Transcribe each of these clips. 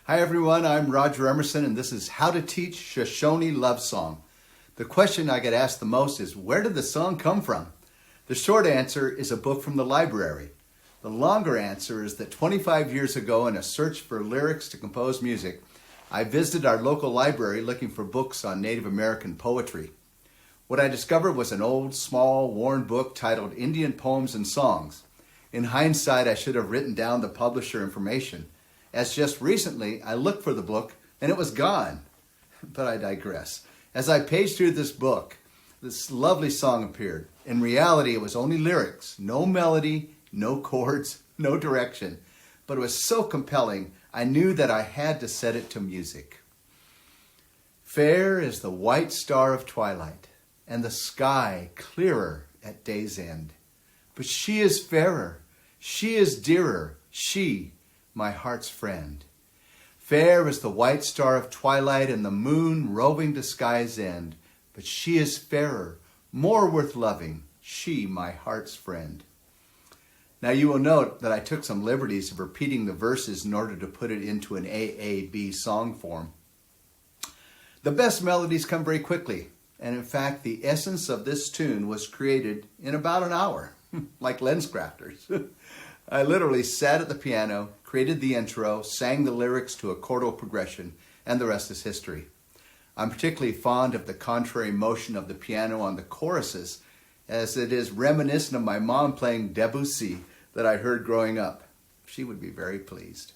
Hi everyone, I'm Roger Emerson and this is How to Teach Shoshone Love Song. The question I get asked the most is, where did the song come from? The short answer is a book from the library. The longer answer is that 25 years ago, in a search for lyrics to compose music, I visited our local library looking for books on Native American poetry. What I discovered was an old, small, worn book titled Indian Poems and Songs. In hindsight, I should have written down the publisher information, as just recently I looked for the book and it was gone. But I digress. As I paged through this book, this lovely song appeared. In reality, it was only lyrics, no melody, no chords, no direction. But it was so compelling, I knew that I had to set it to music. Fair is the white star of twilight, and the sky clearer at day's end. But she is fairer, she is dearer, she, my heart's friend. Fair is the white star of twilight and the moon roving to sky's end. But she is fairer, more worth loving, she, my heart's friend. Now you will note that I took some liberties of repeating the verses in order to put it into an AAB song form. The best melodies come very quickly, and in fact the essence of this tune was created in about an hour, like LensCrafters. I literally sat at the piano, created the intro, sang the lyrics to a chordal progression, and the rest is history. I'm particularly fond of the contrary motion of the piano on the choruses, as it is reminiscent of my mom playing Debussy that I heard growing up. She would be very pleased.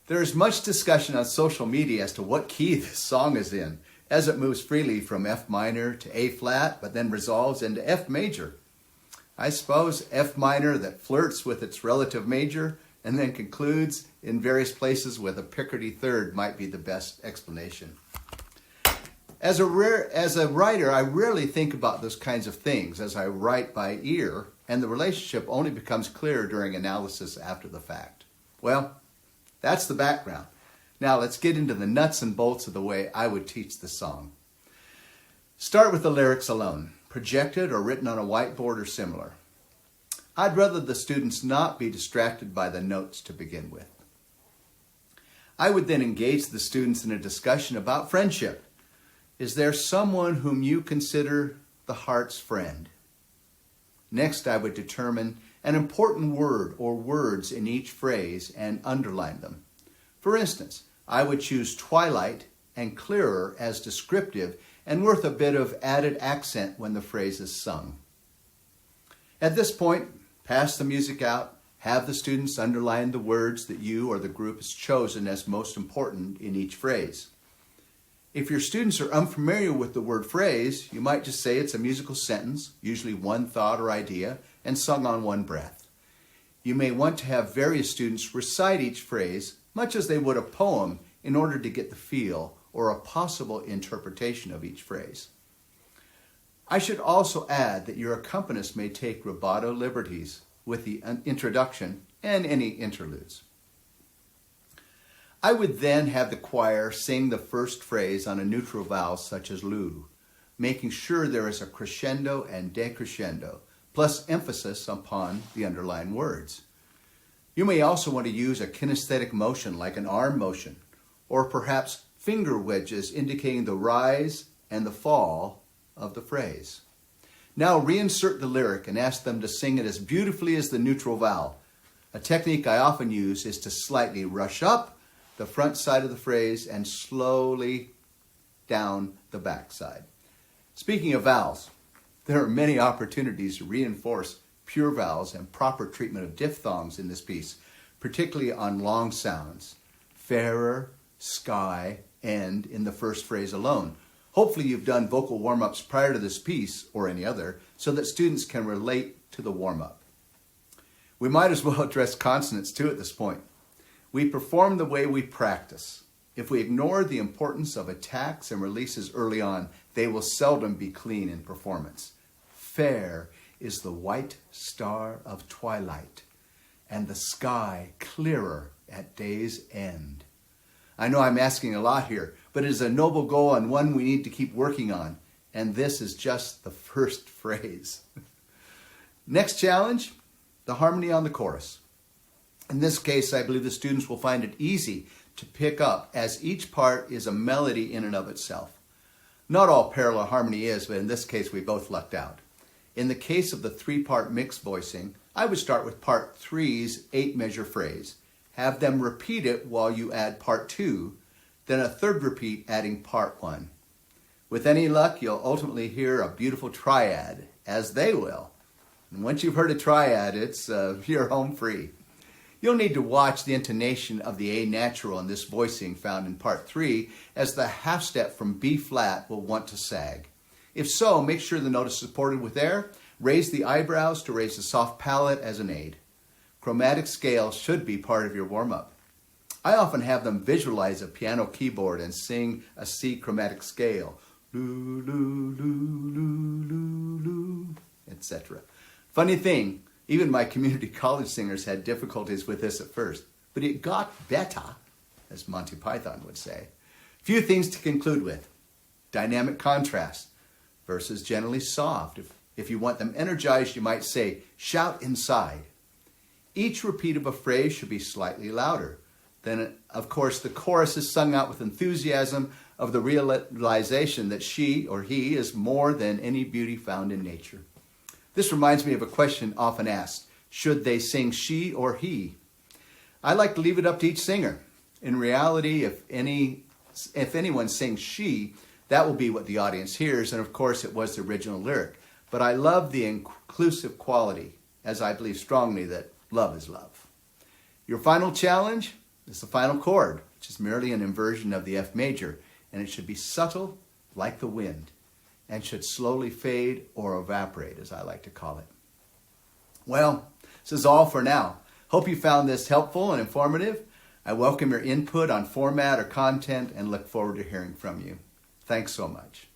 There is much discussion on social media as to what key this song is in, as it moves freely from F minor to A flat, but then resolves into F major. I suppose F minor that flirts with its relative major and then concludes in various places with a Picardy third might be the best explanation. As a writer, I rarely think about those kinds of things as I write by ear, and the relationship only becomes clear during analysis after the fact. Well, that's the background. Now let's get into the nuts and bolts of the way I would teach the song. Start with the lyrics alone, projected or written on a whiteboard or similar. I'd rather the students not be distracted by the notes to begin with. I would then engage the students in a discussion about friendship. Is there someone whom you consider the heart's friend? Next, I would determine an important word or words in each phrase and underline them. For instance, I would choose twilight and clearer as descriptive and worth a bit of added accent when the phrase is sung. At this point, pass the music out, have the students underline the words that you or the group has chosen as most important in each phrase. If your students are unfamiliar with the word phrase, you might just say it's a musical sentence, usually one thought or idea, and sung on one breath. You may want to have various students recite each phrase, much as they would a poem, in order to get the feel or a possible interpretation of each phrase. I should also add that your accompanist may take rubato liberties with the introduction and any interludes. I would then have the choir sing the first phrase on a neutral vowel such as lu, making sure there is a crescendo and decrescendo, plus emphasis upon the underlying words. You may also want to use a kinesthetic motion like an arm motion, or perhaps finger wedges indicating the rise and the fall of the phrase. Now reinsert the lyric and ask them to sing it as beautifully as the neutral vowel. A technique I often use is to slightly rush up the front side of the phrase and slowly down the back side. Speaking of vowels, there are many opportunities to reinforce pure vowels and proper treatment of diphthongs in this piece, particularly on long sounds. Fairer, sky, end in the first phrase alone. Hopefully you've done vocal warm-ups prior to this piece or any other so that students can relate to the warm-up. We might as well address consonants too at this point. We perform the way we practice. If we ignore the importance of attacks and releases early on, they will seldom be clean in performance. Fair is the white star of twilight, and the sky clearer at day's end. I know I'm asking a lot here, but it is a noble goal and one we need to keep working on, and this is just the first phrase. Next challenge, the harmony on the chorus. In this case, I believe the students will find it easy to pick up, as each part is a melody in and of itself. Not all parallel harmony is, but in this case we both lucked out. In the case of the 3-part mixed voicing, I would start with part 3's 8-measure phrase. Have them repeat it while you add part 2, then a third repeat adding part 1. With any luck, you'll ultimately hear a beautiful triad, as they will. And once you've heard a triad, you're home free. You'll need to watch the intonation of the A natural in this voicing found in part 3, as the half step from B flat will want to sag. If so, make sure the note is supported with air. Raise the eyebrows to raise the soft palate as an aid. Chromatic scale should be part of your warm-up. I often have them visualize a piano keyboard and sing a C chromatic scale, loo, loo, loo, loo, loo, loo, etc. Funny thing, even my community college singers had difficulties with this at first, but it got better, as Monty Python would say. Few things to conclude with. Dynamic contrast. Verses generally soft. If you want them energized, you might say, shout inside. Each repeat of a phrase should be slightly louder. Then, of course, the chorus is sung out with enthusiasm of the realization that she or he is more than any beauty found in nature. This reminds me of a question often asked: should they sing she or he? I like to leave it up to each singer. In reality, if anyone sings she, that will be what the audience hears, and of course it was the original lyric. But I love the inclusive quality, as I believe strongly that love is love. Your final challenge is the final chord, which is merely an inversion of the F major, and it should be subtle like the wind, and should slowly fade or evaporate, as I like to call it. Well, this is all for now. Hope you found this helpful and informative. I welcome your input on format or content and look forward to hearing from you. Thanks so much.